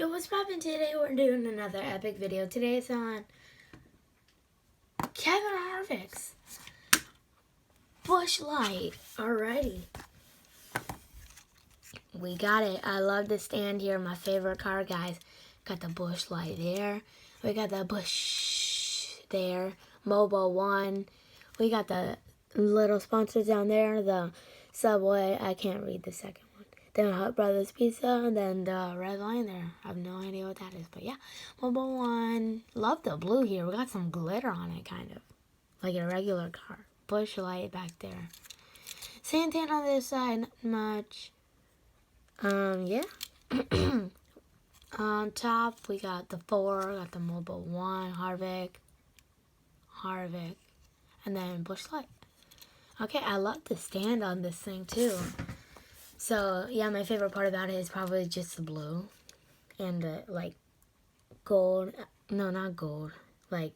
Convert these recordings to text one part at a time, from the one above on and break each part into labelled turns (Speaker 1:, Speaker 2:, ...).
Speaker 1: Yo, what's poppin' today? We're doing another epic video. Today it's on Kevin Harvick's Busch Light. Alrighty. We got it. I love the stand here. My favorite car, guys. Got the Busch Light there. We got the Busch there. Mobile One. We got the little sponsors down there. The Subway. I can't read the second one. Then Hut Brothers Pizza, and then the red line there. I have no idea what that is, but yeah. Mobile One. Love the blue here. We got some glitter on it, kind of. Like a regular car. Busch Light back there. Same thing on this side, not much. Yeah. On top, we got the 4, got the Mobile One, Harvick, and then Busch Light. Okay, I love the stand on this thing, too. So, yeah, my favorite part about it is probably just the blue and the, like, gold. No, not gold. Like,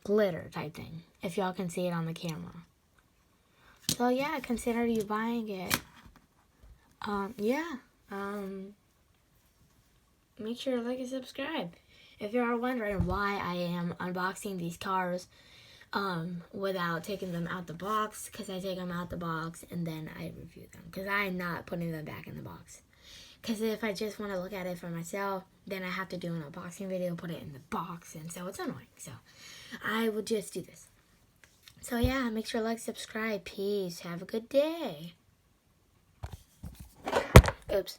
Speaker 1: glitter type thing, if y'all can see it on the camera. So, yeah, consider you buying it. Make sure to like and subscribe. If you are wondering why I am unboxing these cars without taking them out the box, because I take them out the box and then I review them, because I'm not putting them back in the box. Because if I just want to look at it for myself, then I have to do an unboxing video, put it in the box, and so it's annoying. So I would just do this. So yeah, make sure to like, subscribe. Peace. Have a good day. Oops.